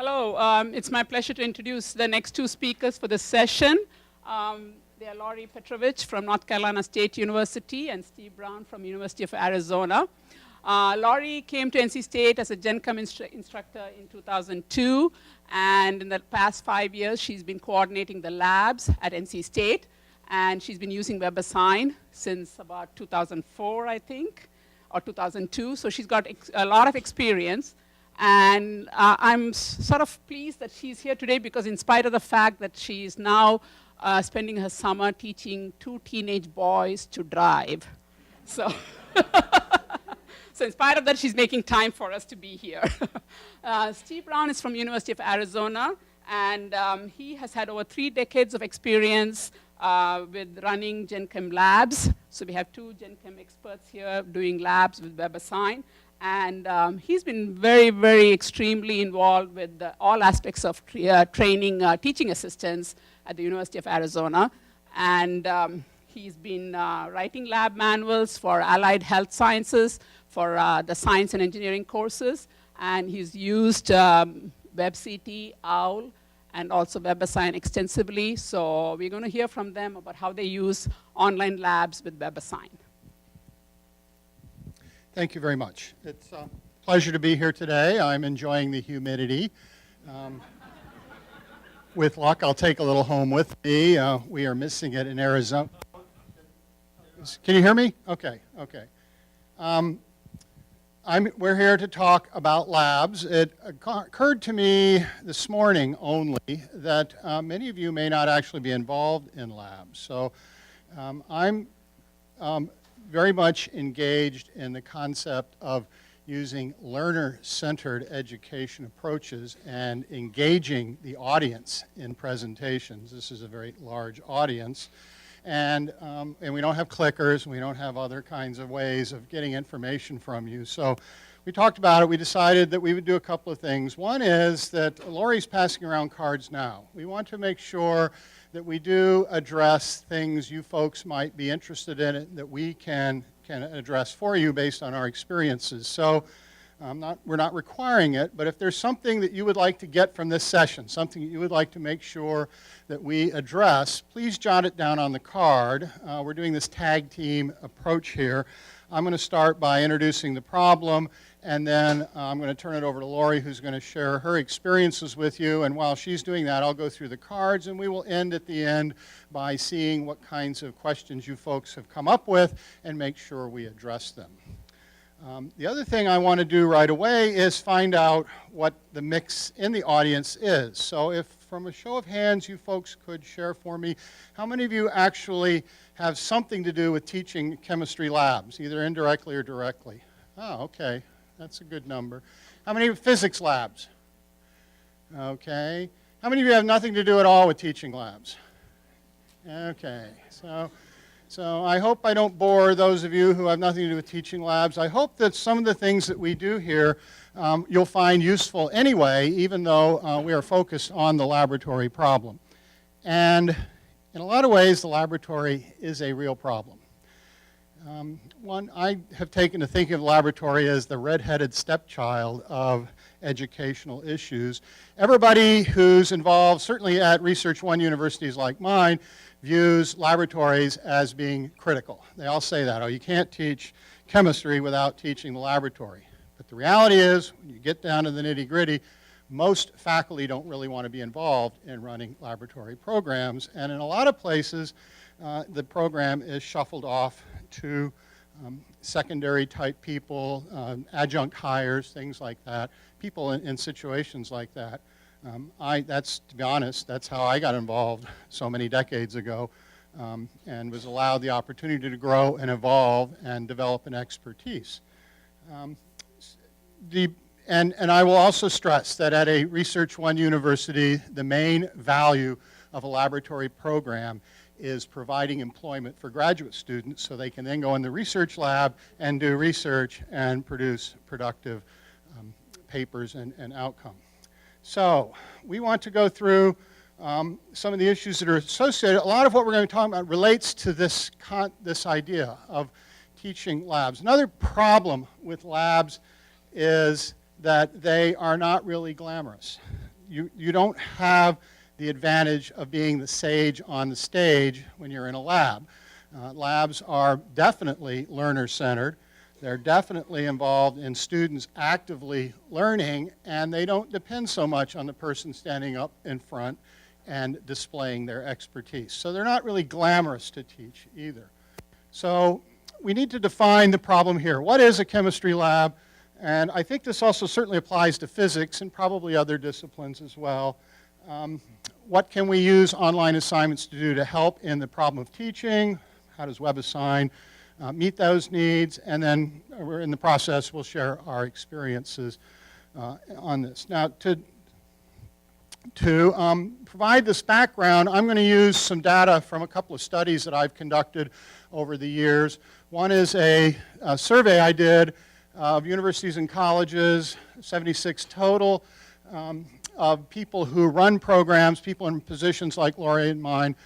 Hello, it's my pleasure to introduce the next two speakers for this session. They are Laurie Petrovich from North Carolina State University and Steve Brown from University of Arizona. Laurie came to NC State as a Gen Chem instructor in 2002, and in the past 5 years, she's been coordinating the labs at NC State, and she's been using WebAssign since about 2004, I think, or 2002, so she's got a lot of experience. And I'm sort of pleased that she's here today because in spite of the fact that she's now spending her summer teaching 2 teenage boys to drive. So, so in spite of that, she's making time for us to be here. Steve Brown is from University of Arizona, and he has had over 3 decades of experience with running Gen Chem labs. So we have 2 Gen Chem experts here doing labs with WebAssign. And he's been very, very extremely involved with all aspects of training teaching assistants at the University of Arizona. And he's been writing lab manuals for allied health sciences, for the science and engineering courses. And he's used WebCT, OWL, and also WebAssign extensively. So we're going to hear from them about how they use online labs with WebAssign. Thank you very much. It's a pleasure to be here today. I'm enjoying the humidity. With luck, I'll take a little home with me. We are missing it in Arizona. Can you hear me? Okay, okay. We're here to talk about labs. It occurred to me this morning only that many of you may not actually be involved in labs. So I'm very much engaged in the concept of using learner-centered education approaches and engaging the audience in presentations. This is a very large audience. And we don't have clickers, we don't have other kinds of ways of getting information from you. So we talked about it. We decided that we would do a couple of things. One is that Laurie's passing around cards now. We want to make sure that we do address things you folks might be interested in that we can address for you based on our experiences. So we're not requiring it, but if there's something that you would like to get from this session, something that you would like to make sure that we address, please jot it down on the card. We're doing this tag team approach here. I'm going to start by introducing the problem, and then I'm going to turn it over to Laurie, who's going to share her experiences with you. And while she's doing that, I'll go through the cards, and we will end at the end by seeing what kinds of questions you folks have come up with and make sure we address them. The other thing I want to do right away is find out what the mix in the audience is. So if from a show of hands you folks could share for me, how many of you actually have something to do with teaching chemistry labs, either indirectly or directly? Oh, okay. That's a good number. How many physics labs? Okay. How many of you have nothing to do at all with teaching labs? Okay. So I hope I don't bore those of you who have nothing to do with teaching labs. I hope that some of the things that we do here you'll find useful anyway, even though we are focused on the laboratory problem. And in a lot of ways, the laboratory is a real problem. One, I have taken to thinking of the laboratory as the red-headed stepchild of educational issues. Everybody who's involved, certainly at Research One universities like mine, views laboratories as being critical. They all say that, oh, you can't teach chemistry without teaching the laboratory. But the reality is, when you get down to the nitty-gritty, most faculty don't really want to be involved in running laboratory programs. And in a lot of places, the program is shuffled off to secondary type people, adjunct hires, things like that, people in situations like that. That's, to be honest, that's how I got involved so many decades ago and was allowed the opportunity to grow and evolve and develop an expertise. And I will also stress that at a Research One university, the main value of a laboratory program is providing employment for graduate students so they can then go in the research lab and do research and produce productive papers and outcomes. So we want to go through some of the issues that are associated. A lot of what we're going to talk about relates to this idea of teaching labs. Another problem with labs is that they are not really glamorous. you don't have the advantage of being the sage on the stage when you're in a lab. Labs are definitely learner-centered. They're definitely involved in students actively learning, and they don't depend so much on the person standing up in front and displaying their expertise. So they're not really glamorous to teach either. So we need to define the problem here. What is a chemistry lab? And I think this also certainly applies to physics and probably other disciplines as well. What can we use online assignments to do to help in the problem of teaching? How does WebAssign meet those needs? And then we're in the process, we'll share our experiences on this. Now, to provide this background, I'm going to use some data from a couple of studies that I've conducted over the years. One is a survey I did of universities and colleges, 76 total, of people who run programs, people in positions like Laurie and mine,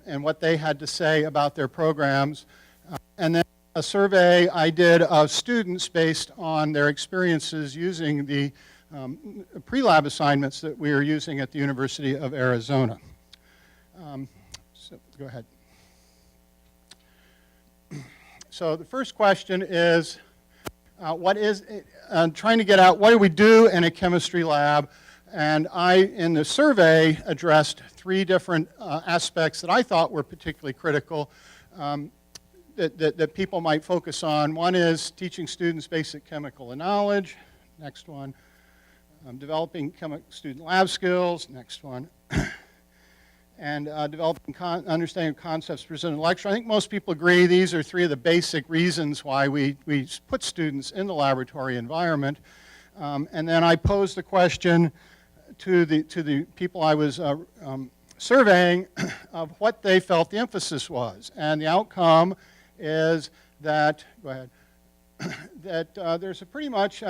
and what they had to say about their programs. And then a survey I did of students based on their experiences using the pre-lab assignments that we are using at the University of Arizona. So go ahead. So the first question is, trying to get out, what do we do in a chemistry lab? And I, in the survey, addressed three different aspects that I thought were particularly critical that people might focus on. One is teaching students basic chemical knowledge. Next one, developing student lab skills. Next one, and developing understanding of concepts presented in lecture. I think most people agree these are three of the basic reasons why we put students in the laboratory environment. And then I posed the question to the people I was surveying of what they felt the emphasis was. And the outcome is that, go ahead, that there's a pretty much,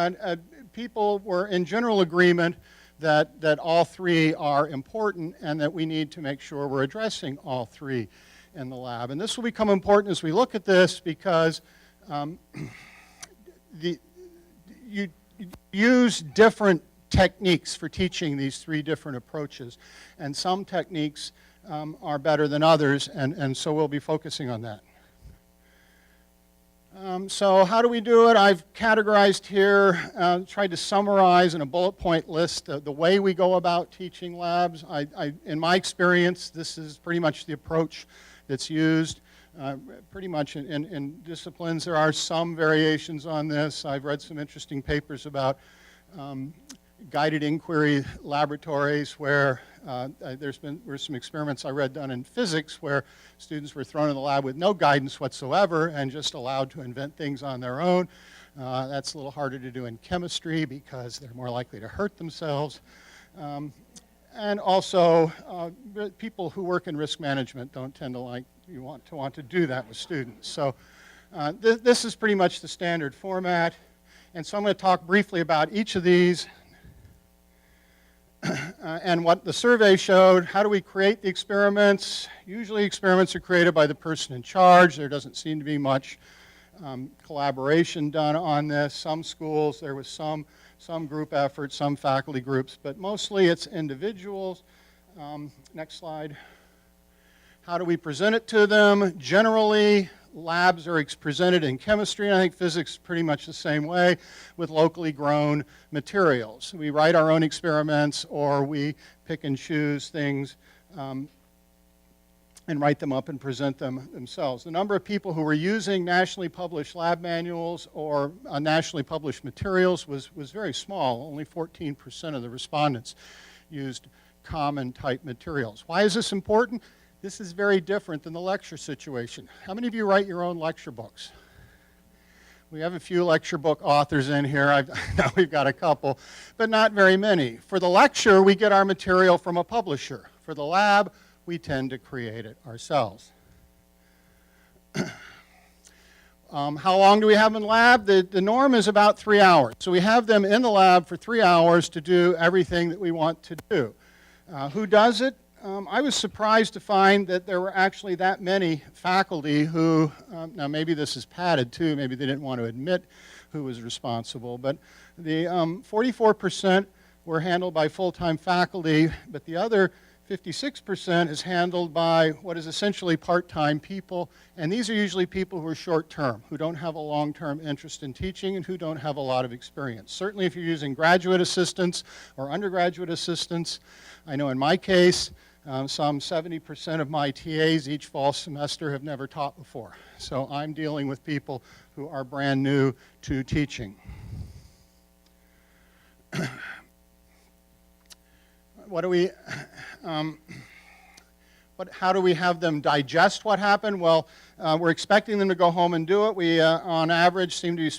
people were in general agreement that all three are important and that we need to make sure we're addressing all three in the lab. And this will become important as we look at this because you use different techniques for teaching these three different approaches. And some techniques are better than others, and so we'll be focusing on that. So how do we do it? I've categorized here, tried to summarize in a bullet point list the way we go about teaching labs. In my experience, this is pretty much the approach that's used. Pretty much in disciplines. There are some variations on this. I've read some interesting papers about guided inquiry laboratories where were some experiments I read done in physics where students were thrown in the lab with no guidance whatsoever and just allowed to invent things on their own. That's a little harder to do in chemistry because they're more likely to hurt themselves. And also, people who work in risk management don't tend to want to do that with students. So this is pretty much the standard format. And so I'm going to talk briefly about each of these and what the survey showed. How do we create the experiments? Usually experiments are created by the person in charge. There doesn't seem to be much collaboration done on this. Some schools, there was some group effort, some faculty groups, but mostly it's individuals. Next slide. How do we present it to them? Generally, labs are presented in chemistry, and I think physics is pretty much the same way, with locally grown materials. We write our own experiments, or we pick and choose things and write them up and present them themselves. The number of people who were using nationally published lab manuals or nationally published materials was very small. Only 14% of the respondents used common type materials. Why is this important? This is very different than the lecture situation. How many of you write your own lecture books? We have a few lecture book authors in here. Now we've got a couple, but not very many. For the lecture, we get our material from a publisher. For the lab, we tend to create it ourselves. How long do we have in lab? The norm is about 3 hours. So we have them in the lab for 3 hours to do everything that we want to do. Who does it? I was surprised to find that there were actually that many faculty who, now maybe this is padded too, maybe they didn't want to admit who was responsible, but the 44% were handled by full-time faculty, but the other 56% is handled by what is essentially part-time people, and these are usually people who are short-term, who don't have a long-term interest in teaching and who don't have a lot of experience. Certainly if you're using graduate assistants or undergraduate assistants, I know in my case, some 70% of my TAs each fall semester have never taught before. So I'm dealing with people who are brand new to teaching. How do we have them digest what happened? Well, we're expecting them to go home and do it. We, on average, seem to be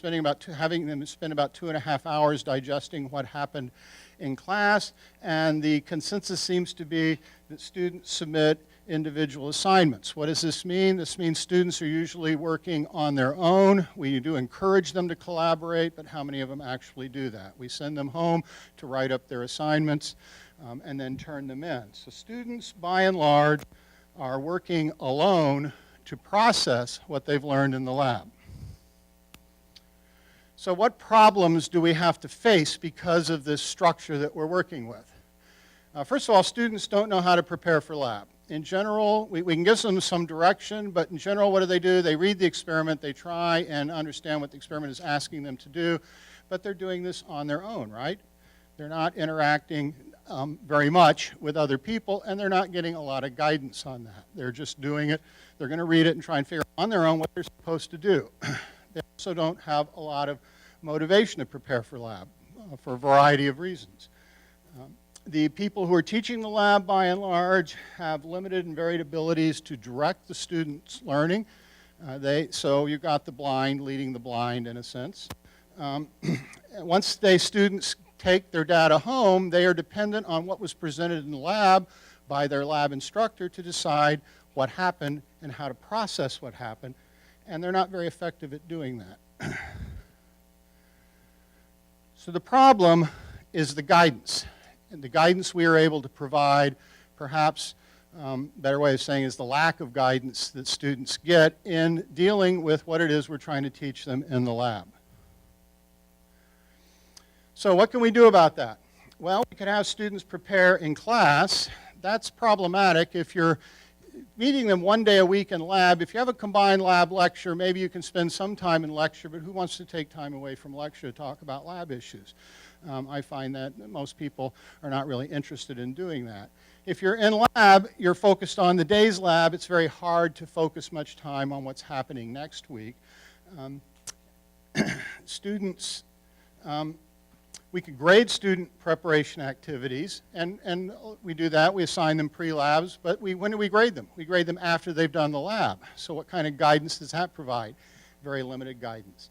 having them spend about 2.5 hours digesting what happened in class, and the consensus seems to be that students submit individual assignments. What does this mean? This means students are usually working on their own. We do encourage them to collaborate, but how many of them actually do that? We send them home to write up their assignments and then turn them in. So students, by and large, are working alone to process what they've learned in the lab. So what problems do we have to face because of this structure that we're working with? First of all, students don't know how to prepare for lab. In general, we can give them some direction, but in general, what do? They read the experiment, they try and understand what the experiment is asking them to do, but they're doing this on their own, right? They're not interacting very much with other people, and they're not getting a lot of guidance on that. They're just doing it. They're going to read it and try and figure out on their own what they're supposed to do. They also don't have a lot of motivation to prepare for lab for a variety of reasons. The people who are teaching the lab, by and large, have limited and varied abilities to direct the students' learning. So you've got the blind leading the blind, in a sense. Once students take their data home, they are dependent on what was presented in the lab by their lab instructor to decide what happened and how to process what happened, and they're not very effective at doing that. So the problem is the guidance. And the guidance we are able to provide, perhaps a better way of saying is the lack of guidance that students get in dealing with what it is we're trying to teach them in the lab. So what can we do about that? Well, we can have students prepare in class. That's problematic if you're meeting them one day a week in lab. If you have a combined lab lecture, maybe you can spend some time in lecture, but who wants to take time away from lecture to talk about lab issues? I find that most people are not really interested in doing that. If you're in lab, you're focused on the day's lab. It's very hard to focus much time on what's happening next week. Students, we could grade student preparation activities, and we do that. We assign them pre-labs, but when do we grade them? We grade them after they've done the lab. So what kind of guidance does that provide? Very limited guidance.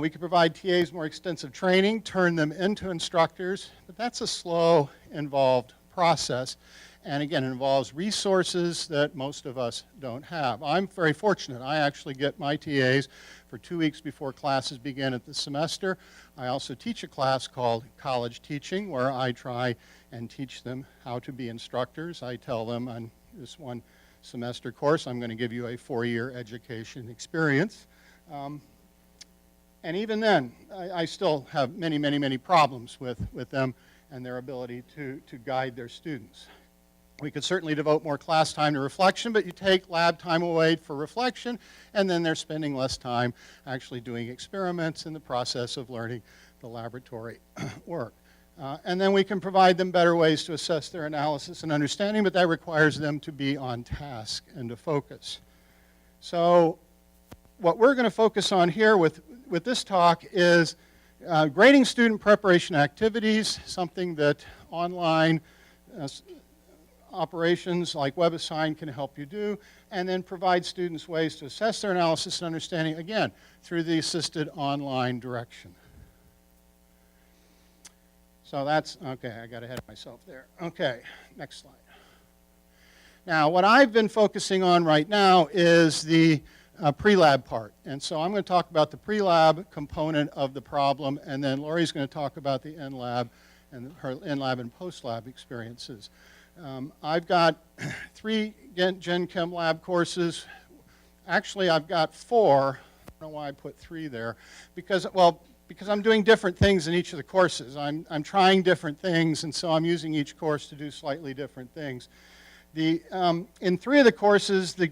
We could provide TAs more extensive training, turn them into instructors, but that's a slow, involved process. And again, it involves resources that most of us don't have. I'm very fortunate. I actually get my TAs for 2 weeks before classes begin at the semester. I also teach a class called College Teaching, where I try and teach them how to be instructors. I tell them on this one semester course, I'm going to give you a 4-year education experience. And even then, I still have many, many, many problems with them and their ability to guide their students. We could certainly devote more class time to reflection, but you take lab time away for reflection, and then they're spending less time actually doing experiments in the process of learning the laboratory work. And then we can provide them better ways to assess their analysis and understanding, but that requires them to be on task and to focus. So what we're going to focus on here with this talk is grading student preparation activities, something that online operations like WebAssign can help you do, and then provide students ways to assess their analysis and understanding, again, through the assisted online direction. So that's, okay, I got ahead of myself there. Okay, next slide. Now, what I've been focusing on right now is the pre-lab part. And so I'm going to talk about the pre-lab component of the problem, and then Lori's going to talk about the in-lab and her in-lab and post-lab experiences. I've got 3 Gen Chem lab courses. Actually, I've got 4. I don't know why I put 3 there. Because, well, because I'm doing different things in each of the courses. I'm trying different things, and so I'm using each course to do slightly different things. In 3 of the courses, the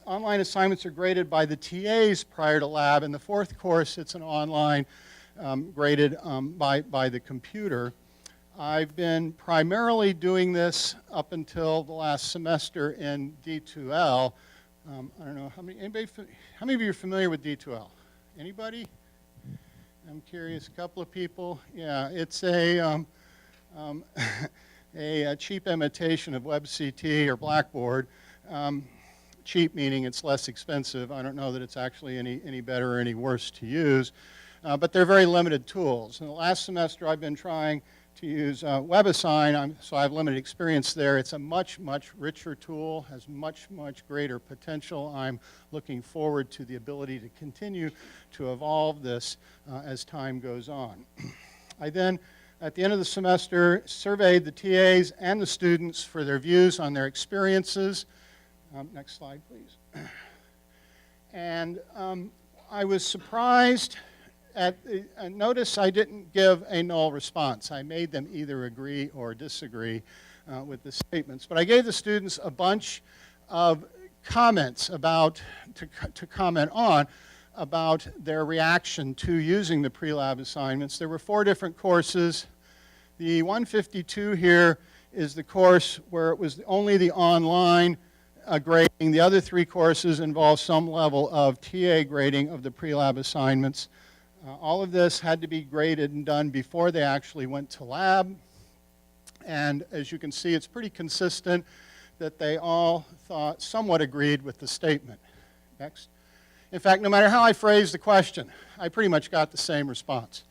online assignments are graded by the TAs prior to lab. In the 4th course, it's an online graded by the computer. I've been primarily doing this up until the last semester in D2L. I don't know, how many of you are familiar with D2L? Anybody? I'm curious, a couple of people. Yeah, it's a cheap imitation of WebCT or Blackboard. Cheap meaning it's less expensive. I don't know that it's actually any better or any worse to use. But they're very limited tools. In the last semester, I've been trying to use WebAssign, so I have limited experience there. It's a much, much richer tool, has much, much greater potential. I'm looking forward to the ability to continue to evolve this as time goes on. I then, at the end of the semester, surveyed the TAs and the students for their views on their experiences. Next slide, please. And I was surprised notice I didn't give a null response. I made them either agree or disagree with the statements. But I gave the students a bunch of comments to comment on about their reaction to using the pre-lab assignments. There were 4 different courses. The 152 here is the course where it was only the online grading. The other 3 courses involve some level of TA grading of the pre-lab assignments. All of this had to be graded and done before they actually went to lab. And as you can see, it's pretty consistent that they all somewhat agreed with the statement. Next. In fact, no matter how I phrased the question, I pretty much got the same response.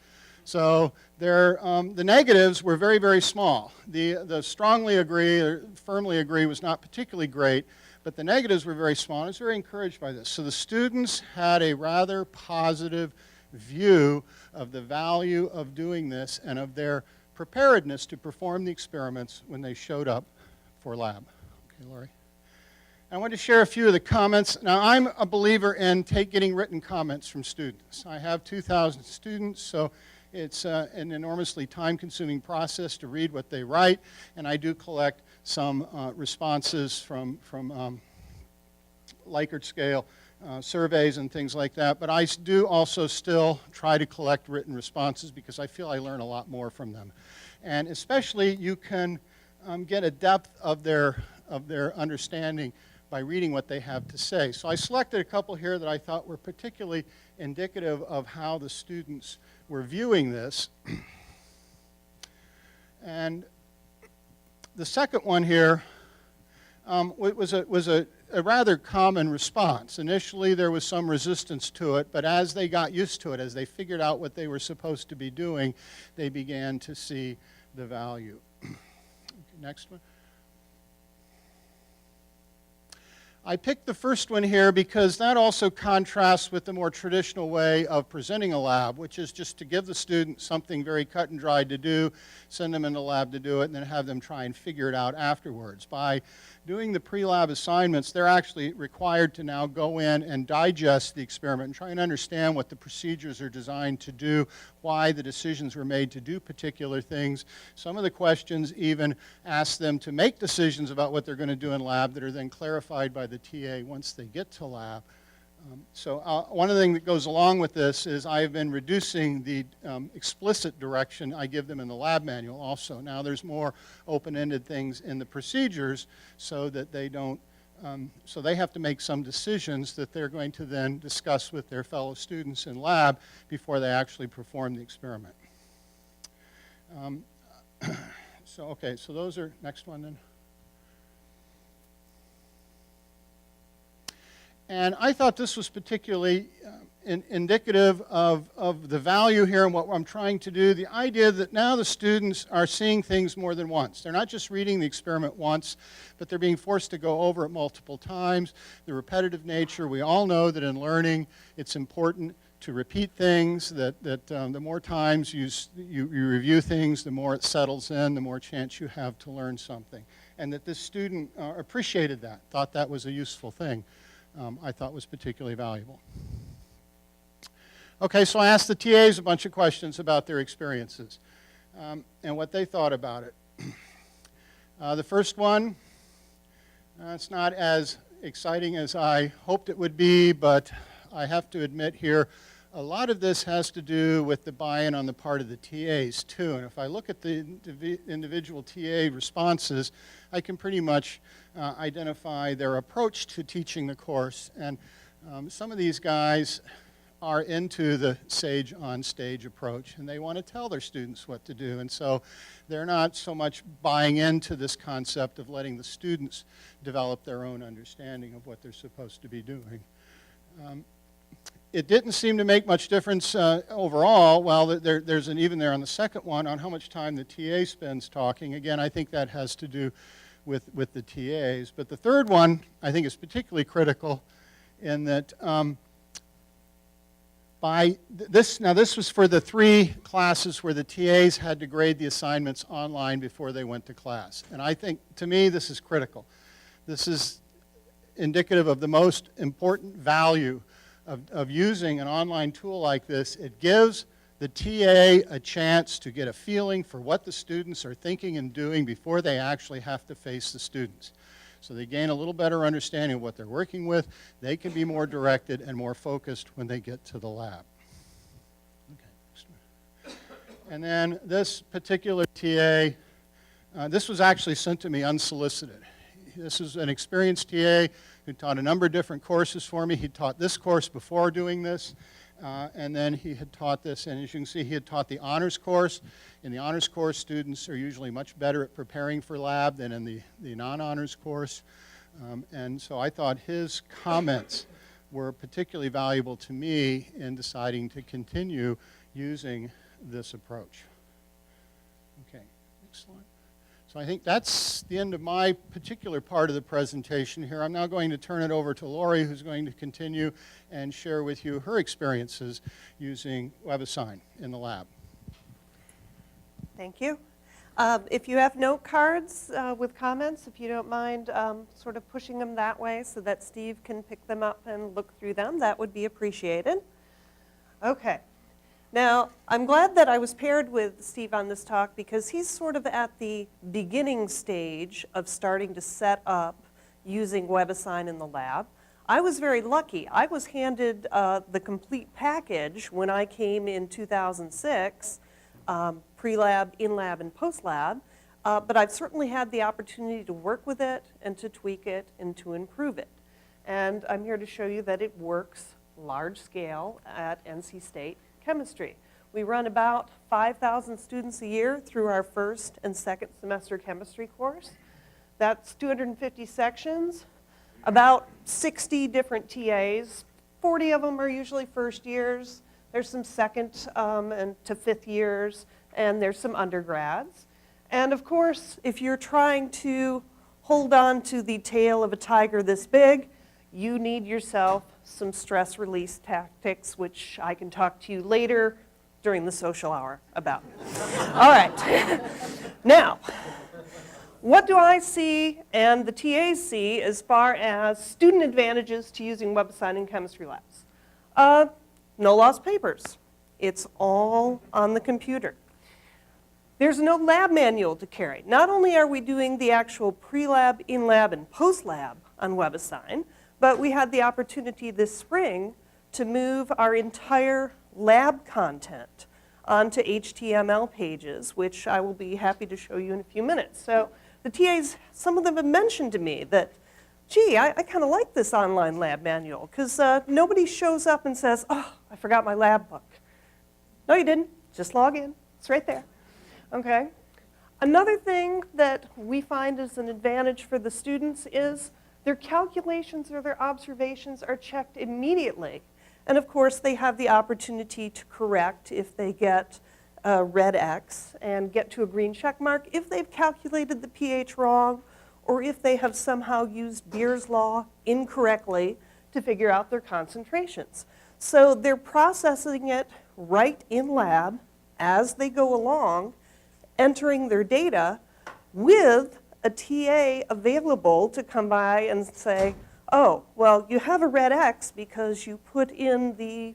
So the negatives were very, very small. The strongly agree or firmly agree was not particularly great, but the negatives were very small. I was very encouraged by this. So the students had a rather positive view of the value of doing this and of their preparedness to perform the experiments when they showed up for lab. Okay, Laurie. I want to share a few of the comments. Now, I'm a believer in getting written comments from students. I have 2,000 students, so it's an enormously time-consuming process to read what they write, and I do collect some responses from Likert scale surveys and things like that, but I do also still try to collect written responses because I feel I learn a lot more from them. And especially you can get a depth of their understanding by reading what they have to say. So I selected a couple here that I thought were particularly indicative of how the students were viewing this. And the second one here was a rather common response. Initially, there was some resistance to it, but as they got used to it, as they figured out what they were supposed to be doing, they began to see the value. Okay, next one. I picked the first one here because that also contrasts with the more traditional way of presenting a lab, which is just to give the student something very cut and dried to do, send them in the lab to do it, and then have them try and figure it out afterwards. By doing the pre-lab assignments, they're actually required to now go in and digest the experiment and try and understand what the procedures are designed to do, why the decisions were made to do particular things. Some of the questions even ask them to make decisions about what they're going to do in lab that are then clarified by the TA once they get to lab. So one of the things that goes along with this is I've been reducing the explicit direction I give them in the lab manual also. Now there's more open-ended things in the procedures so that they don't, so they have to make some decisions that they're going to then discuss with their fellow students in lab before they actually perform the experiment. So those are, next one then. And I thought this was particularly indicative of the value here and what I'm trying to do. The idea that now the students are seeing things more than once. They're not just reading the experiment once, but they're being forced to go over it multiple times. The repetitive nature, we all know that in learning it's important to repeat things, that the more times you review things, the more it settles in, the more chance you have to learn something. And that this student appreciated that, thought that was a useful thing. I thought was particularly valuable. Okay, so I asked the TAs a bunch of questions about their experiences and what they thought about it. The first one, it's not as exciting as I hoped it would be, but I have to admit here, a lot of this has to do with the buy-in on the part of the TAs too. And if I look at the individual TA responses, I can pretty much identify their approach to teaching the course. And some of these guys are into the sage on stage approach, and they want to tell their students what to do. And so they're not so much buying into this concept of letting the students develop their own understanding of what they're supposed to be doing. It didn't seem to make much difference overall. Well, there's an even there on the second one on how much time the TA spends talking. Again, I think that has to do with the TAs. But the third one, I think, is particularly critical in that this was for the 3 classes where the TAs had to grade the assignments online before they went to class. And I think, to me, this is critical. This is indicative of the most important value of using an online tool like this. It gives the TA a chance to get a feeling for what the students are thinking and doing before they actually have to face the students. So they gain a little better understanding of what they're working with. They can be more directed and more focused when they get to the lab. Okay. And then this particular TA, this was actually sent to me unsolicited. This is an experienced TA who taught a number of different courses for me. He taught this course before doing this, and then he had taught this, and as you can see, he had taught the honors course. In the honors course, students are usually much better at preparing for lab than in the non-honors course. And so I thought his comments were particularly valuable to me in deciding to continue using this approach. Okay, next slide. So I think that's the end of my particular part of the presentation here. I'm now going to turn it over to Lori, who's going to continue and share with you her experiences using WebAssign in the lab. Thank you. If you have note cards with comments, if you don't mind sort of pushing them that way so that Steve can pick them up and look through them, that would be appreciated. Okay. Now, I'm glad that I was paired with Steve on this talk because he's sort of at the beginning stage of starting to set up using WebAssign in the lab. I was very lucky. I was handed the complete package when I came in 2006, pre-lab, in-lab, and post-lab, but I've certainly had the opportunity to work with it and to tweak it and to improve it. And I'm here to show you that it works large scale at NC State Chemistry. We run about 5,000 students a year through our first and second semester chemistry course. That's 250 sections, about 60 different TAs. 40 of them are usually first years. There's some second and to fifth years, and there's some undergrads. And of course, if you're trying to hold on to the tail of a tiger this big, you need yourself some stress release tactics, which I can talk to you later during the social hour about. All right. Now, what do I see and the TAs see as far as student advantages to using WebAssign in chemistry labs? No lost papers. It's all on the computer. There's no lab manual to carry. Not only are we doing the actual pre-lab, in-lab, and post-lab on WebAssign, but we had the opportunity this spring to move our entire lab content onto HTML pages, which I will be happy to show you in a few minutes. So the TAs, some of them have mentioned to me that, gee, I kind of like this online lab manual because nobody shows up and says, oh, I forgot my lab book. No, you didn't. Just log in. It's right there. Okay. Another thing that we find is an advantage for the students is their calculations or their observations are checked immediately. And of course, they have the opportunity to correct if they get a red X and get to a green check mark if they've calculated the pH wrong or if they have somehow used Beer's law incorrectly to figure out their concentrations. So they're processing it right in lab as they go along, entering their data with a TA available to come by and say, oh, well, you have a red X because you put in the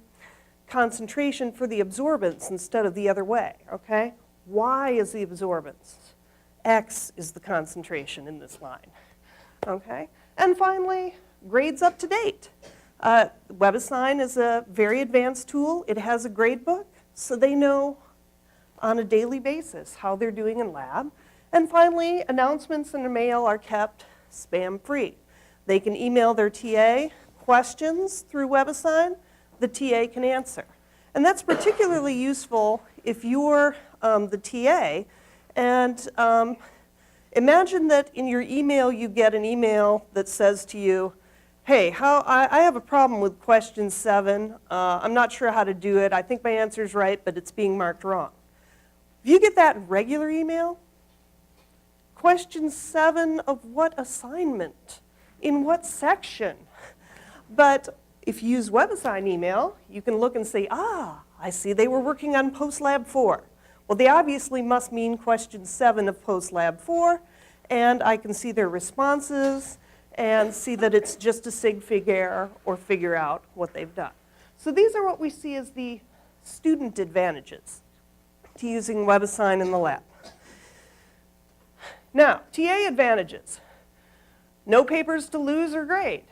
concentration for the absorbance instead of the other way, okay? Y is the absorbance. X is the concentration in this line, okay? And finally, grades up to date. WebAssign is a very advanced tool. It has a grade book, so they know on a daily basis how they're doing in lab. And finally, announcements in the mail are kept spam-free. They can email their TA questions through WebAssign. The TA can answer. And that's particularly useful if you're the TA. And imagine that in your email you get an email that says to you, hey, I have a problem with question 7. I'm not sure how to do it. I think my answer's right, but it's being marked wrong. If you get that regular email, question 7 of what assignment? In what section? But if you use WebAssign email, you can look and say, I see they were working on post-lab 4. Well, they obviously must mean question 7 of post-lab 4, and I can see their responses and see that it's just a sig fig error or figure out what they've done. So these are what we see as the student advantages to using WebAssign in the lab. Now, TA advantages. No papers to lose or grade.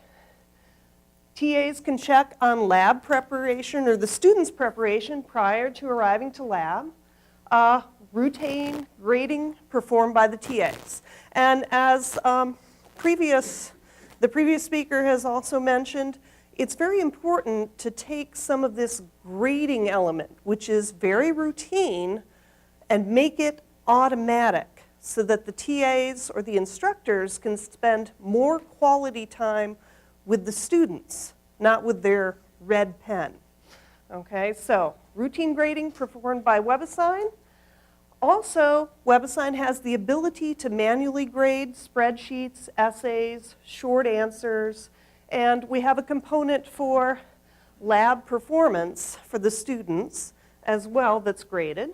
TAs can check on lab preparation or the student's preparation prior to arriving to lab. Routine grading performed by the TAs. And as the previous speaker has also mentioned, it's very important to take some of this grading element, which is very routine, and make it automatic so that the TAs or the instructors can spend more quality time with the students, not with their red pen. Okay, so routine grading performed by WebAssign. Also, WebAssign has the ability to manually grade spreadsheets, essays, short answers, and we have a component for lab performance for the students as well that's graded.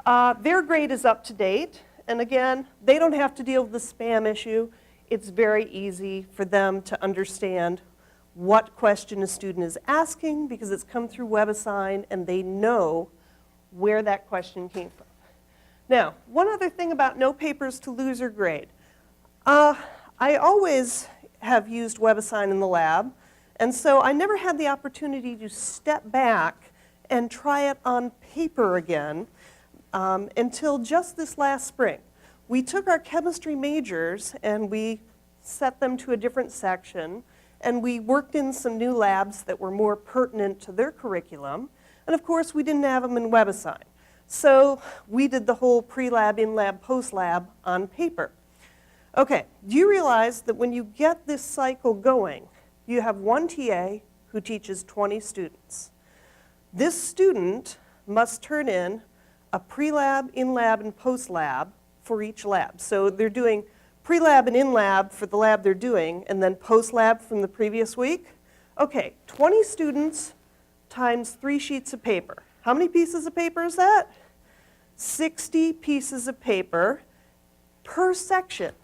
Their grade is up to date, and again, they don't have to deal with the spam issue. It's very easy for them to understand what question a student is asking because it's come through WebAssign and they know where that question came from. Now, one other thing about no papers to lose or grade. I always have used WebAssign in the lab, and so I never had the opportunity to step back and try it on paper again until just this last spring. We took our chemistry majors and we set them to a different section, and we worked in some new labs that were more pertinent to their curriculum, and of course we didn't have them in WebAssign. So we did the whole pre-lab, in-lab, post-lab on paper. Okay, do you realize that when you get this cycle going, you have one TA who teaches 20 students. This student must turn in a pre-lab, in-lab, and post-lab for each lab. So they're doing pre-lab and in-lab for the lab they're doing, and then post-lab from the previous week. Okay, 20 students times 3 sheets of paper. How many pieces of paper is that? 60 pieces of paper per section.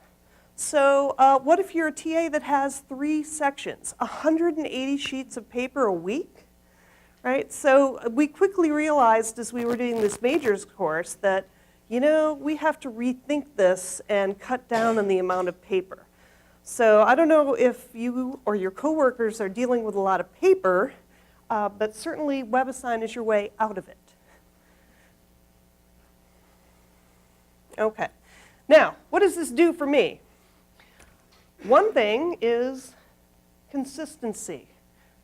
So what if you're a TA that has 3 sections? 180 sheets of paper a week, right? So we quickly realized as we were doing this majors course that, you know, we have to rethink this and cut down on the amount of paper. So I don't know if you or your coworkers are dealing with a lot of paper, but certainly WebAssign is your way out of it. Okay, now what does this do for me? One thing is consistency.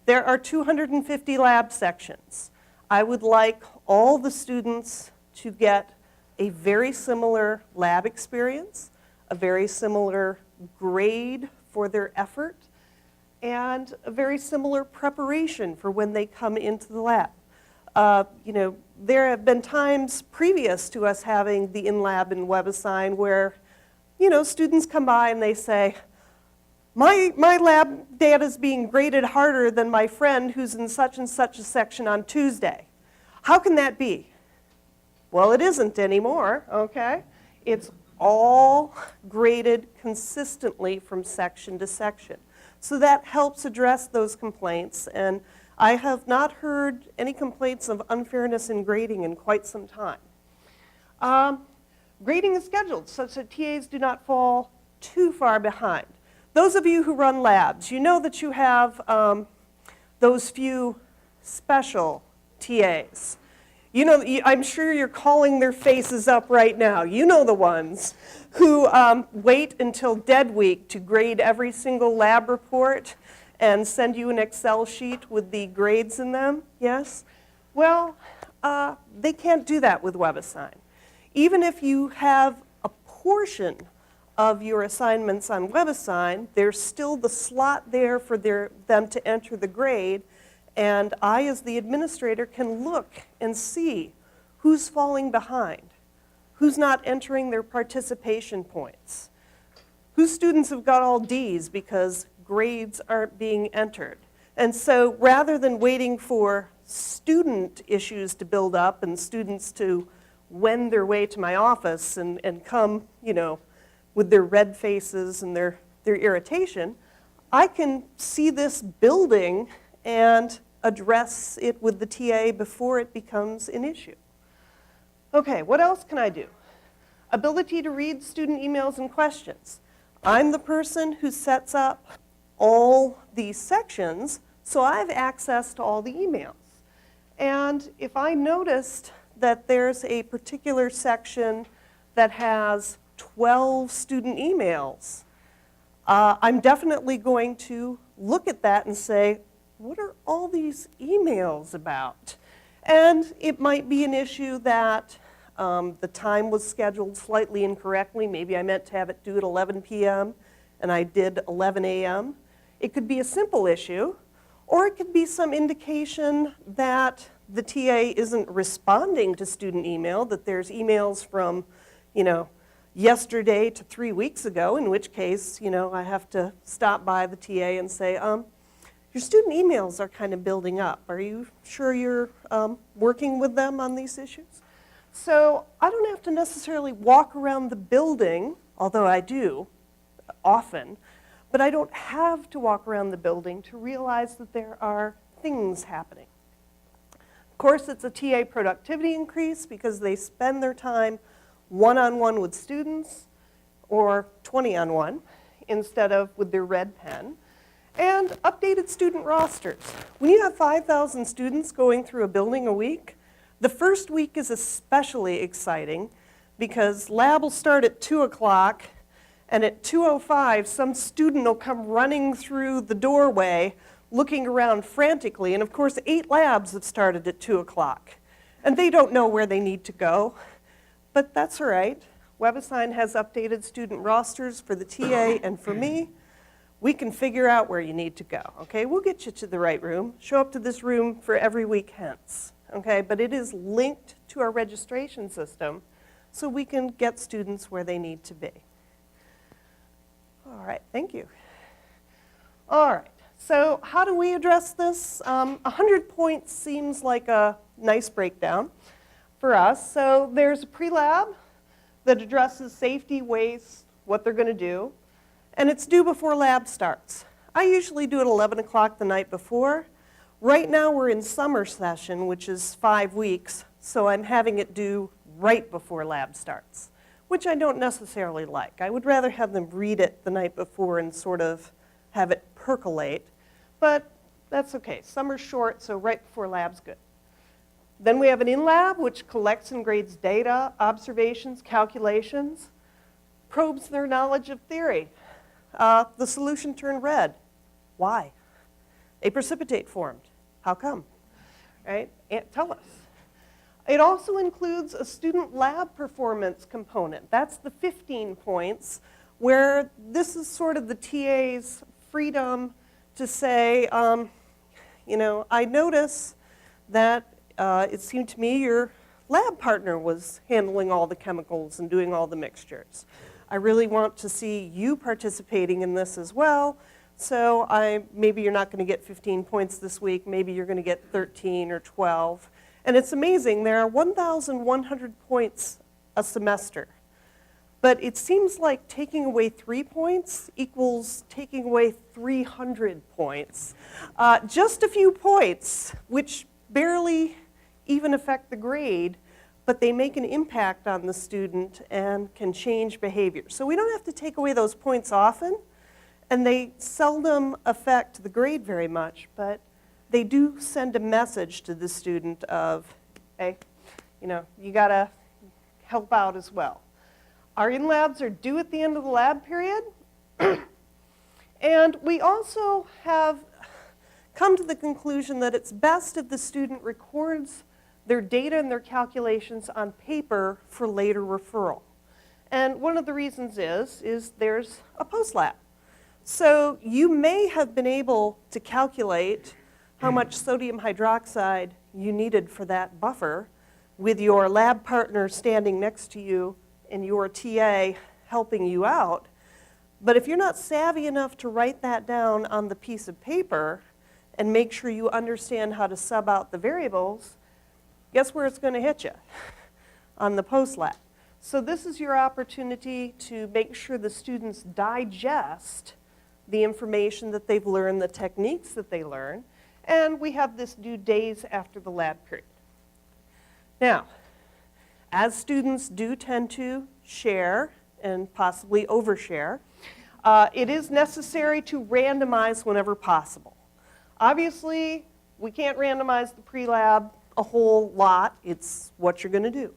There are 250 lab sections. I would like all the students to get a very similar lab experience, a very similar grade for their effort, and a very similar preparation for when they come into the lab. You know, there have been times previous to us having the in-lab and WebAssign where, you know, students come by and they say, my lab data is being graded harder than my friend who's in such and such a section on Tuesday. How can that be? Well, it isn't anymore, okay? It's all graded consistently from section to section. So that helps address those complaints, and I have not heard any complaints of unfairness in grading in quite some time. Grading is scheduled such that TAs do not fall too far behind. Those of you who run labs, you know that you have those few special TAs. You know, I'm sure you're calling their faces up right now. You know the ones who wait until dead week to grade every single lab report and send you an Excel sheet with the grades in them, yes? Well, they can't do that with WebAssign. Even if you have a portion of your assignments on WebAssign, there's still the slot there for them to enter the grade, and I, as the administrator, can look and see who's falling behind, who's not entering their participation points, whose students have got all Ds because grades aren't being entered. And so rather than waiting for student issues to build up and students to wend their way to my office and come, you know, with their red faces and their irritation, I can see this building and address it with the TA before it becomes an issue. Okay, what else can I do? Ability to read student emails and questions. I'm the person who sets up all these sections, so I have access to all the emails. And if I noticed that there's a particular section that has 12 student emails, I'm definitely going to look at that and say, what are all these emails about? And it might be an issue that the time was scheduled slightly incorrectly. Maybe I meant to have it due at 11 p.m. and I did 11 a.m. It could be a simple issue, or it could be some indication that the TA isn't responding to student email, that there's emails from, you know, yesterday to 3 weeks ago, in which case, you know, I have to stop by the TA and say, your student emails are kind of building up. Are you sure you're working with them on these issues? So I don't have to necessarily walk around the building, although I do often, but I don't have to walk around the building to realize that there are things happening. Of course, it's a TA productivity increase because they spend their time one-on-one with students or 20-on-1 instead of with their red pen. And updated student rosters. When you have 5,000 students going through a building a week, the first week is especially exciting because lab will start at 2 o'clock, and at 2:05, some student will come running through the doorway looking around frantically. And of course, 8 labs have started at 2 o'clock, and they don't know where they need to go. But that's all right. WebAssign has updated student rosters for the TA and for me. We can figure out where you need to go, okay? We'll get you to the right room. Show up to this room for every week hence, okay? But it is linked to our registration system so we can get students where they need to be. All right, thank you. All right, so how do we address this? 100 points seems like a nice breakdown for us. So there's a pre-lab that addresses safety, waste, what they're gonna do. And it's due before lab starts. I usually do it 11 o'clock the night before. Right now we're in summer session, which is 5 weeks, so I'm having it due right before lab starts, which I don't necessarily like. I would rather have them read it the night before and sort of have it percolate, but that's okay. Summer's short, so right before lab's good. Then we have an in-lab, which collects and grades data, observations, calculations, probes their knowledge of theory. The solution turned red. Why? A precipitate formed. How come? Right? Tell us. It also includes a student lab performance component. That's the 15 points, where this is sort of the TA's freedom to say, you know, I notice that it seemed to me your lab partner was handling all the chemicals and doing all the mixtures. I really want to see you participating in this as well. So maybe you're not going to get 15 points this week. Maybe you're going to get 13 or 12. And it's amazing. There are 1,100 points a semester. But it seems like taking away 3 points equals taking away 300 points. Just a few points, which barely even affect the grade, but they make an impact on the student and can change behavior. So we don't have to take away those points often, and they seldom affect the grade very much, but they do send a message to the student of, hey, you gotta help out as well. Our in-labs are due at the end of the lab period, and we also have come to the conclusion that it's best if the student records their data and their calculations on paper for later referral. And one of the reasons is there's a post-lab. So you may have been able to calculate how much sodium hydroxide you needed for that buffer with your lab partner standing next to you and your TA helping you out. But if you're not savvy enough to write that down on the piece of paper and make sure you understand how to sub out the variables, guess where it's going to hit you? On the post-lab. So this is your opportunity to make sure the students digest the information that they've learned, the techniques that they learn, and we have this due days after the lab period. Now, as students do tend to share and possibly overshare, it is necessary to randomize whenever possible. Obviously, we can't randomize the pre-lab a whole lot. It's what you're going to do.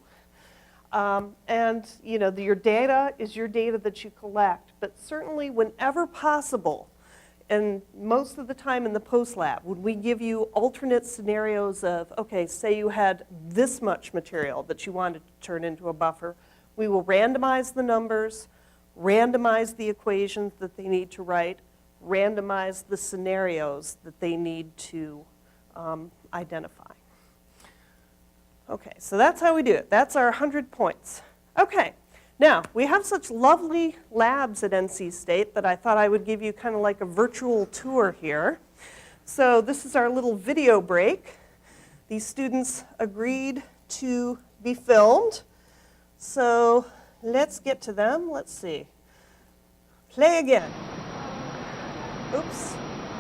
And your data is your data that you collect, but certainly whenever possible, and most of the time in the post-lab, when we give you alternate scenarios of, okay, say you had this much material that you wanted to turn into a buffer, we will randomize the numbers, randomize the equations that they need to write, randomize the scenarios that they need to identify. Okay, so that's how we do it. That's our 100 points. Okay, now we have such lovely labs at NC State that I thought I would give you kind of like a virtual tour here. So this is our little video break. These students agreed to be filmed. So let's get to them. Let's see. Play again. Oops.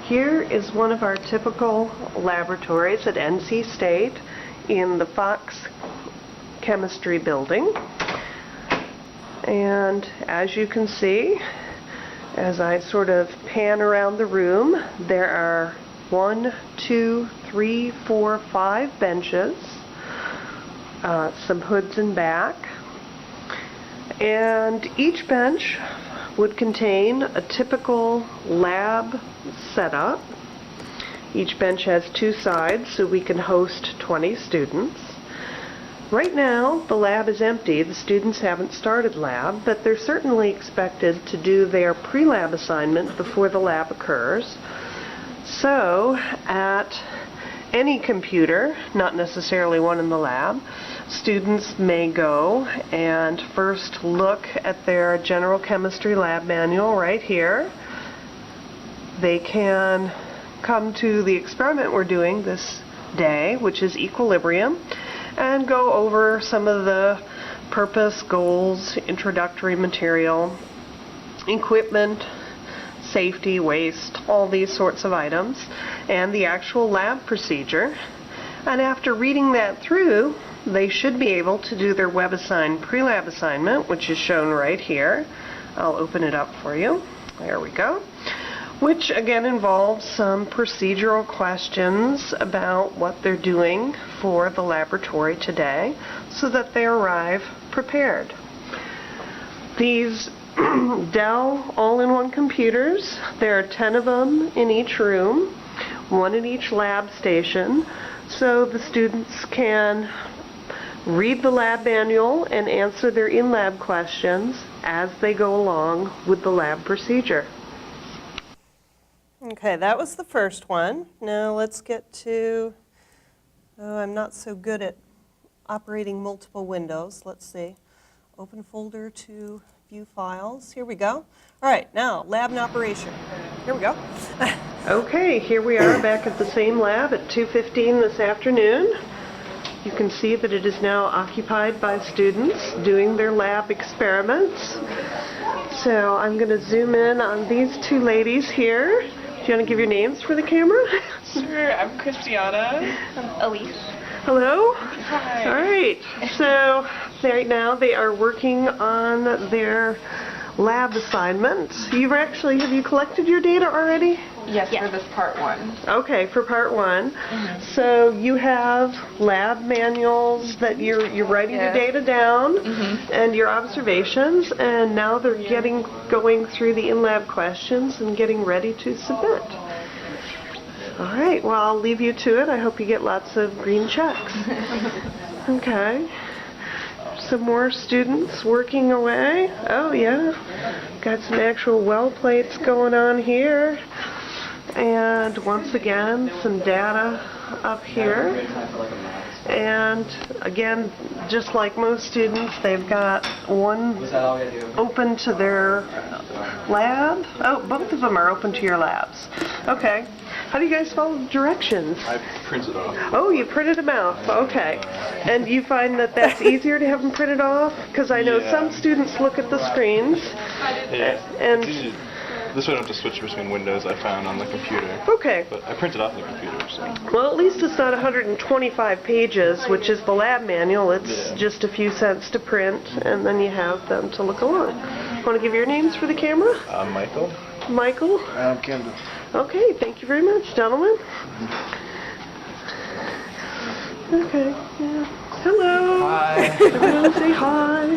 Here is one of our typical laboratories at NC State in the Fox Chemistry Building. And as you can see, as I sort of pan around the room, there are 1, 2, 3, 4, 5 benches, some hoods and back, and each bench would contain a typical lab setup. Each bench has 2 sides, so we can host 20 students. Right now, the lab is empty. The students haven't started lab, but they're certainly expected to do their pre-lab assignment before the lab occurs. So, at any computer, not necessarily one in the lab, students may go and first look at their general chemistry lab manual right here. They can come to the experiment we're doing this day, which is equilibrium, and go over some of the purpose, goals, introductory material, equipment, safety, waste, all these sorts of items, and the actual lab procedure. And after reading that through, they should be able to do their web-assigned pre-lab assignment, which is shown right here. I'll open it up for you. There we go. Which again involves some procedural questions about what they're doing for the laboratory today so that they arrive prepared. These Dell all-in-one computers, there are 10 of them in each room, 1 in each lab station, so the students can read the lab manual and answer their in-lab questions as they go along with the lab procedure. Okay, that was the first one. Now let's get to, I'm not so good at operating multiple windows. Let's see. Open folder to view files. Here we go. All right, now lab in operation. Here we go. Okay, here we are back at the same lab at 2:15 this afternoon. You can see that it is now occupied by students doing their lab experiments. So I'm going to zoom in on these two ladies here. Do you want to give your names for the camera? Sure, I'm Christiana. I'm Elise. Hello. Hi. All right. So right now they are working on their lab assignments. Have you collected your data already? Yes, for this part one. Okay, for part one. So you have lab manuals that you're writing your data down and your observations, and now they're going through the in-lab questions and getting ready to submit. All right, well, I'll leave you to it. I hope you get lots of green checks. Okay. Some more students working away. Oh, yeah. Got some actual well plates going on here. And once again, some data up here. And again, just like most students, they've got one open to their lab. Oh, both of them are open to your labs. Okay. How do you guys follow the directions? I printed off. Oh, you printed them out. Okay. And you find that that's easier to have them printed off? Because I know some students look at the screens. Yeah. And This way I don't have to switch between windows I found on the computer. okay. But I printed off the computer, so. Well, at least it's not 125 pages, which is the lab manual. It's just a few cents to print, and then you have them to look along. Want to give your names for the camera? Michael. Michael? Kendall. Okay, thank you very much, gentlemen. Okay. Yeah. Hello. Hi. Everyone say hi.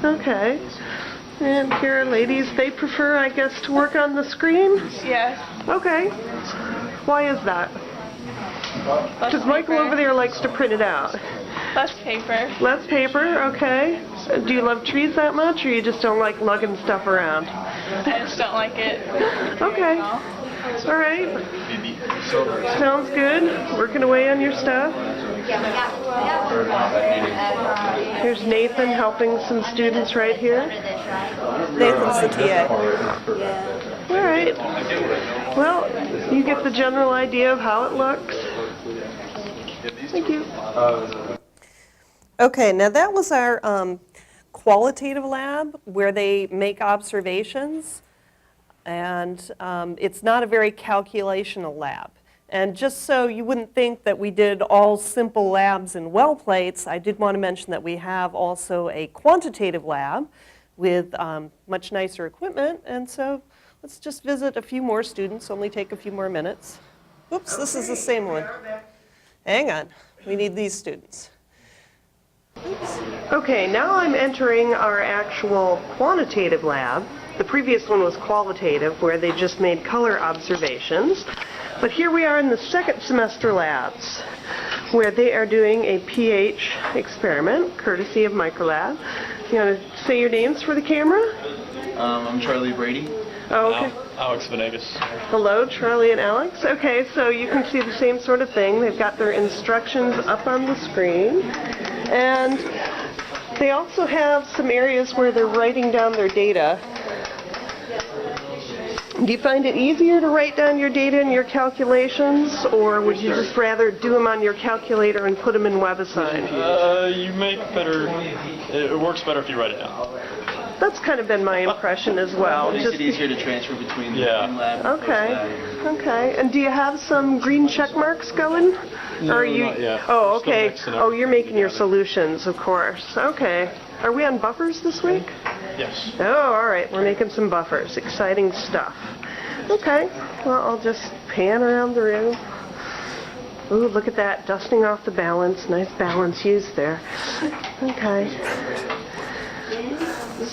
Okay. And here, ladies, they prefer, I guess, to work on the screen? Yes. Okay. Why is that? Because Michael over there likes to print it out. Less paper. Less paper, okay. Do you love trees that much, or you just don't like lugging stuff around? I just don't like it. Okay. All right. Sounds good. Working away on your stuff. Here's Nathan helping some students right here. Nathan's the TA. All right. Well, you get the general idea of how it looks. Thank you. Okay, now that was our qualitative lab where they make observations, and it's not a very calculational lab. And just so you wouldn't think that we did all simple labs in well plates, I did want to mention that we have also a quantitative lab with much nicer equipment, and so let's just visit a few more students, only take a few more minutes. Oops, this is the same one. Hang on, we need these students. Oops. Okay, now I'm entering our actual quantitative lab. The previous one was qualitative, where they just made color observations. But here we are in the second semester labs, where they are doing a pH experiment, courtesy of Microlab. You want to say your names for the camera? I'm Charlie Brady. Oh, okay. Alex Venegas. Hello, Charlie and Alex. Okay, so you can see the same sort of thing. They've got their instructions up on the screen. And they also have some areas where they're writing down their data. Do you find it easier to write down your data in your calculations, or would you just rather do them on your calculator and put them in WebAssign? You make better, it works better if you write it down. That's kind of been my impression as well. Makes it easier to transfer between the in-lab and Okay. post-lab. Okay. And do you have some green check marks going? No, or are you? not yet. Oh, Still okay. mixing up. Oh, you're making your solutions, of course. Okay. Are we on buffers this week? Yes. Oh, all right. We're making some buffers. Exciting stuff. Okay. Well, I'll just pan around the room. Ooh, look at that. Dusting off the balance. Nice balance used there. Okay.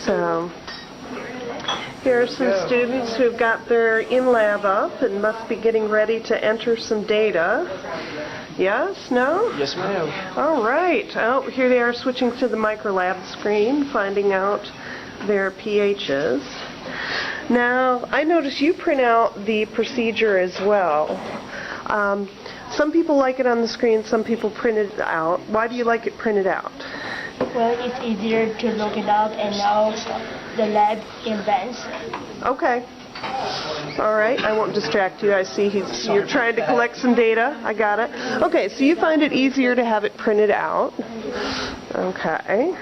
So, here are some students who've got their in-lab up and must be getting ready to enter some data. Yes? No? Yes, ma'am. All right. Oh, here they are switching to the Microlab screen, finding out their pHs. Now, I notice you print out the procedure as well. Some people like it on the screen, some people print it out. Why do you like it printed out? Well, it's easier to look it up and know the lab events. Okay. All right, I won't distract you. I see you're trying to collect some data. I got it. Okay, so you find it easier to have it printed out. Okay.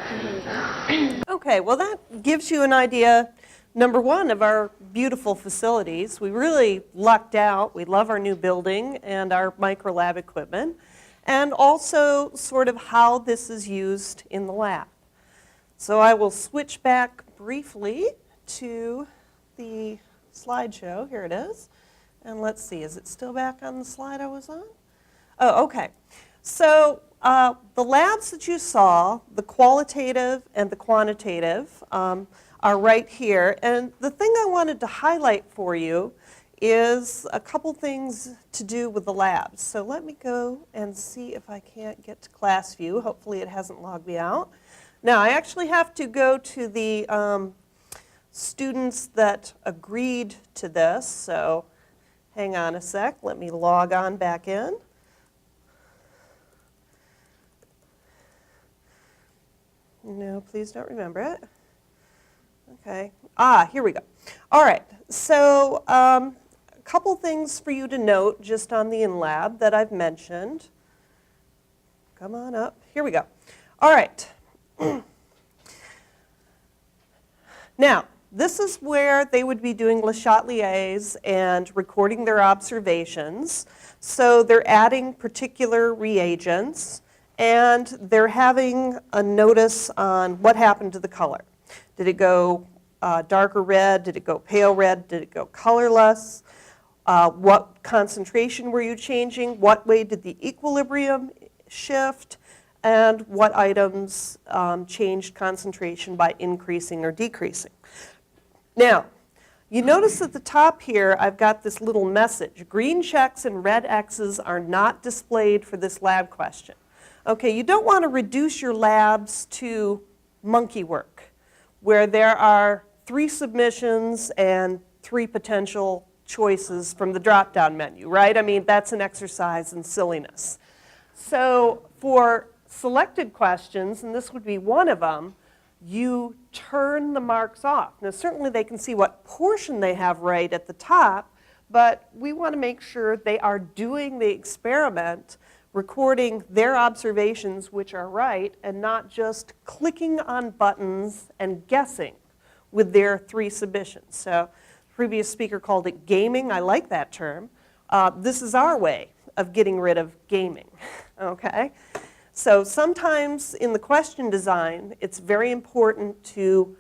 Okay, well that gives you an idea, number one, of our beautiful facilities. We really lucked out. We love our new building and our micro lab equipment, and also sort of how this is used in the lab. So I will switch back briefly to the slideshow. Here it is. And let's see, is it still back on the slide I was on? Oh, okay. So the labs that you saw, the qualitative and the quantitative, are right here. And the thing I wanted to highlight for you is a couple things to do with the labs. So let me go and see if I can't get to class view. Hopefully it hasn't logged me out. Now, I actually have to go to the students that agreed to this, so hang on a sec. Let me log on back in. No, please don't remember it. Okay. Here we go. All right. So a couple things for you to note just on the in-lab that I've mentioned. Come on up. Here we go. All right. Now, this is where they would be doing Le Chatelier's and recording their observations. So they're adding particular reagents, and they're having a notice on what happened to the color. Did it go darker red? Did it go pale red? Did it go colorless? What concentration were you changing? What way did the equilibrium shift? And what items changed concentration by increasing or decreasing. Now, you notice at the top here, I've got this little message. Green checks and red X's are not displayed for this lab question. Okay, you don't want to reduce your labs to monkey work, where there are 3 submissions and 3 potential choices from the drop-down menu, right? I mean, that's an exercise in silliness. So for selected questions, and this would be one of them, you turn the marks off. Now, certainly they can see what portion they have right at the top, but we want to make sure they are doing the experiment, recording their observations which are right, and not just clicking on buttons and guessing with their 3 submissions. So the previous speaker called it gaming. I like that term. This is our way of getting rid of gaming, okay? So sometimes in the question design, it's very important to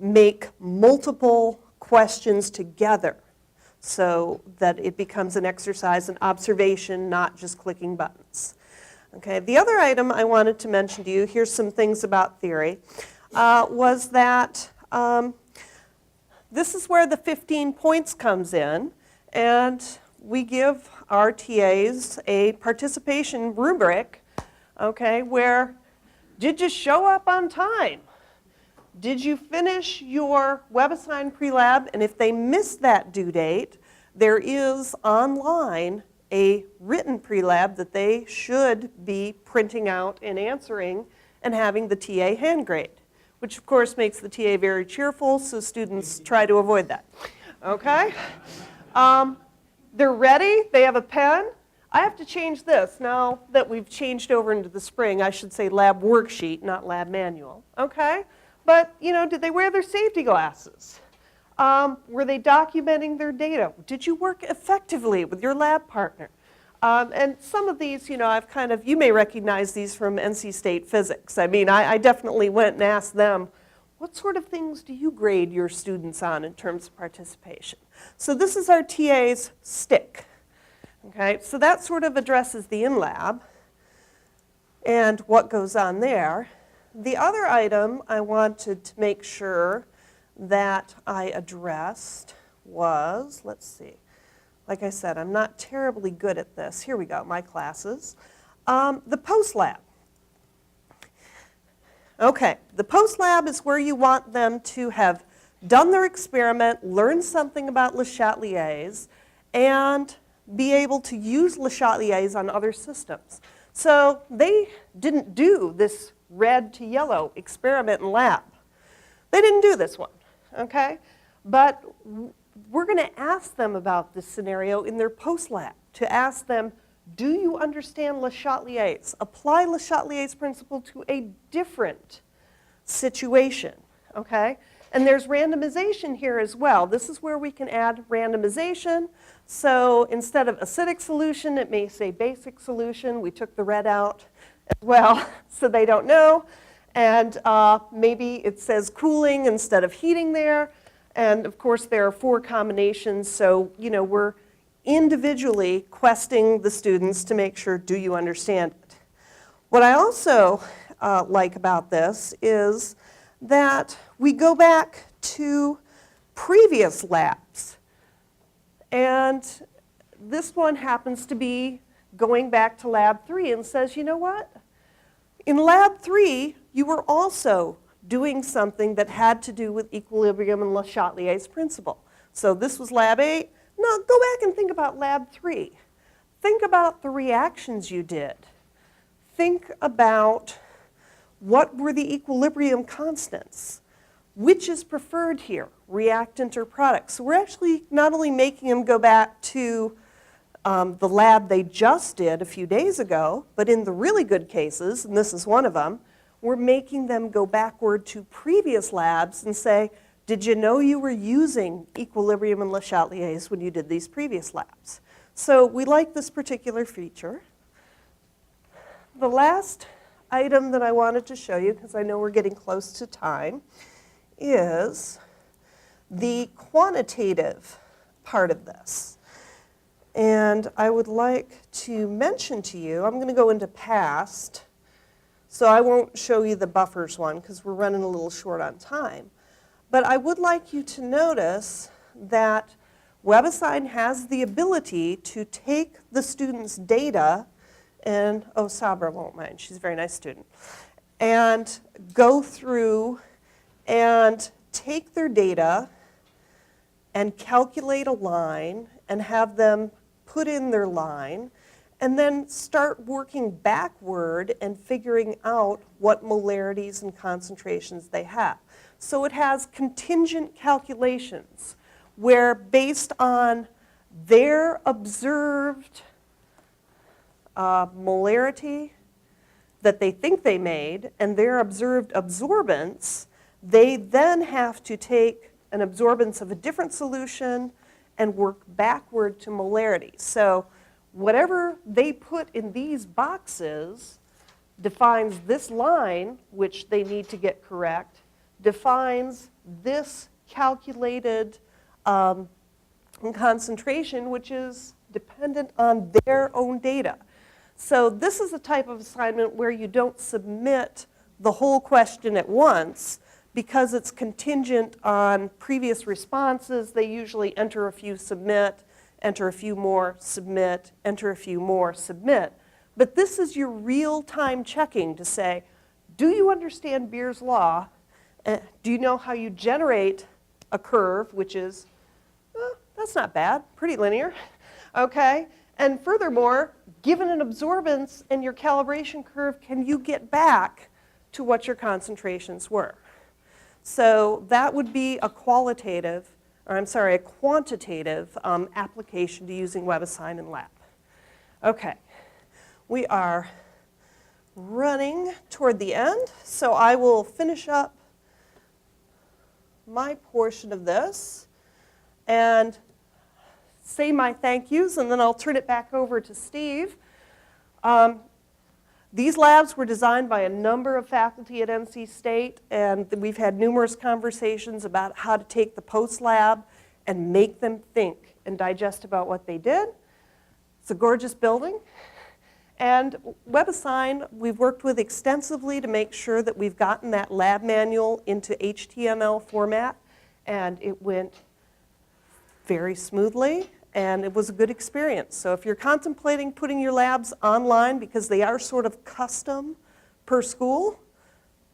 make multiple questions together so that it becomes an exercise in observation, not just clicking buttons. Okay, the other item I wanted to mention to you, here's some things about theory, was that this is where the 15 points comes in, and we give our TAs a participation rubric. Okay, where did you show up on time? Did you finish your WebAssign pre-lab? And if they missed that due date, there is online a written pre-lab that they should be printing out and answering and having the TA hand grade, which of course makes the TA very cheerful, so students try to avoid that. Okay? They're ready, they have a pen. I have to change this. Now that we've changed over into the spring, I should say lab worksheet, not lab manual, okay? But, you know, did they wear their safety glasses? Were they documenting their data? Did you work effectively with your lab partner? And some of these, you know, I've kind of, you may recognize these from NC State physics. I mean, I definitely went and asked them, what sort of things do you grade your students on in terms of participation? So this is our TA's stick. Okay, so that sort of addresses the in-lab and what goes on there. The other item I wanted to make sure that I addressed was, let's see, like I said, I'm not terribly good at this. Here we go, my classes. The post-lab. Okay, the post-lab is where you want them to have done their experiment, learned something about Le Chatelier's, and be able to use Le Chatelier's on other systems. So they didn't do this red to yellow experiment in lab. They didn't do this one, okay? But we're going to ask them about this scenario in their post-lab, to ask them, do you understand Le Chatelier's? Apply Le Chatelier's principle to a different situation, okay? And there's randomization here as well. This is where we can add randomization. So instead of acidic solution, it may say basic solution. We took the red out as well, so they don't know. And maybe it says cooling instead of heating there. And of course, there are 4 combinations. So, we're individually questing the students to make sure, do you understand it? What I also like about this is that we go back to previous labs. And this one happens to be going back to lab 3 and says, you know what? In lab 3, you were also doing something that had to do with equilibrium and Le Chatelier's principle. So this was lab 8. Now go back and think about lab 3. Think about the reactions you did. Think about what were the equilibrium constants. Which is preferred here, reactant or product? So we're actually not only making them go back to the lab they just did a few days ago, but in the really good cases, and this is one of them, we're making them go backward to previous labs and say, did you know you were using equilibrium and Le Chatelier's when you did these previous labs? So we like this particular feature. The last item that I wanted to show you, because I know we're getting close to time, is the quantitative part of this. And I would like to mention to you, I'm going to go into past, so I won't show you the buffers one because we're running a little short on time. But I would like you to notice that WebAssign has the ability to take the student's data, and Sabra won't mind, she's a very nice student, and go through and take their data and calculate a line and have them put in their line and then start working backward and figuring out what molarities and concentrations they have. So it has contingent calculations where based on their observed molarity that they think they made and their observed absorbance, they then have to take an absorbance of a different solution and work backward to molarity. So whatever they put in these boxes defines this line, which they need to get correct, defines this calculated concentration, which is dependent on their own data. So this is a type of assignment where you don't submit the whole question at once because it's contingent on previous responses. They usually enter a few, submit, enter a few more, submit, enter a few more, submit. But this is your real-time checking to say, do you understand Beer's law? Do you know how you generate a curve, which is, that's not bad, pretty linear, okay? And furthermore, given an absorbance in your calibration curve, can you get back to what your concentrations were? So that would be a quantitative application to using WebAssign in lab. Okay, we are running toward the end, so I will finish up my portion of this and say my thank yous, and then I'll turn it back over to Steve. These labs were designed by a number of faculty at NC State, and we've had numerous conversations about how to take the post-lab and make them think and digest about what they did. It's a gorgeous building. And WebAssign, we've worked with extensively to make sure that we've gotten that lab manual into HTML format, and it went very smoothly, and it was a good experience. So if you're contemplating putting your labs online, because they are sort of custom per school,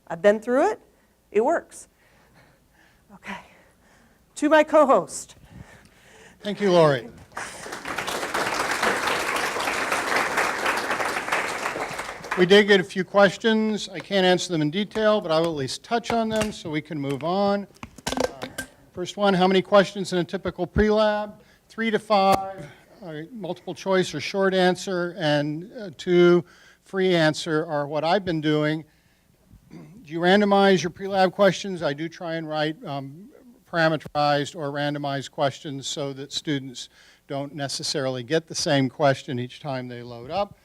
I've been through it, it works. Okay, to my co-host. Thank you, Lori. We did get a few questions. I can't answer them in detail, but I will at least touch on them so we can move on. First one, how many questions in a typical pre-lab? 3 to 5, multiple choice or short answer, and 2 free answer are what I've been doing. Do you randomize your pre-lab questions? I do try and write parameterized or randomized questions so that students don't necessarily get the same question each time they load up,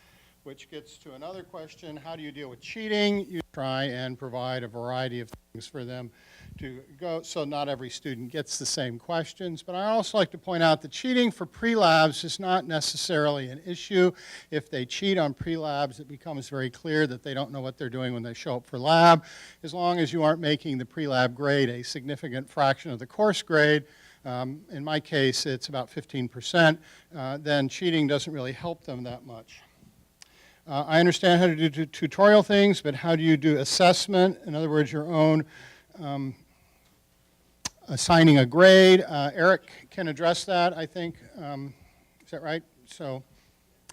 which gets to another question. How do you deal with cheating? You try and provide a variety of things for them to go, so not every student gets the same questions. But I also like to point out that cheating for pre-labs is not necessarily an issue. If they cheat on pre-labs, it becomes very clear that they don't know what they're doing when they show up for lab. As long as you aren't making the pre-lab grade a significant fraction of the course grade, in my case it's about 15%, then cheating doesn't really help them that much. I understand how to do tutorial things, but how do you do assessment? In other words, your own assigning a grade. Eric can address that, I think. Is that right? So,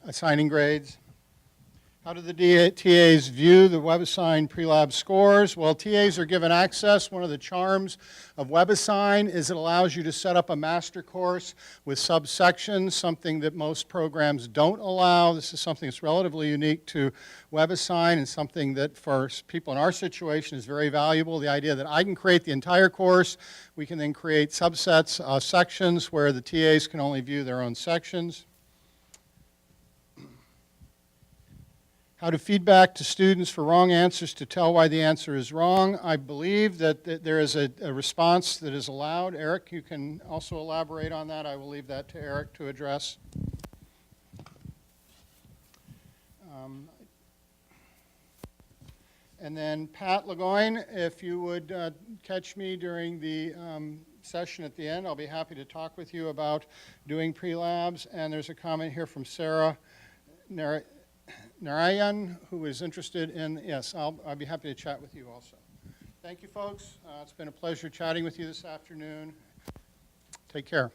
assigning grades. How do the TAs view the WebAssign pre-lab scores? Well, TAs are given access. One of the charms of WebAssign is it allows you to set up a master course with subsections, something that most programs don't allow. This is something that's relatively unique to WebAssign and something that for people in our situation is very valuable. The idea that I can create the entire course, we can then create subsets, sections where the TAs can only view their own sections. How to feedback to students for wrong answers to tell why the answer is wrong. I believe that there is a response that is allowed. Eric, you can also elaborate on that. I will leave that to Eric to address. And then Pat Legoyne, if you would catch me during the session at the end, I'll be happy to talk with you about doing pre-labs. And there's a comment here from Sarah Narayan, who is interested in, yes, I'll be happy to chat with you also. Thank you, folks. It's been a pleasure chatting with you this afternoon. Take care.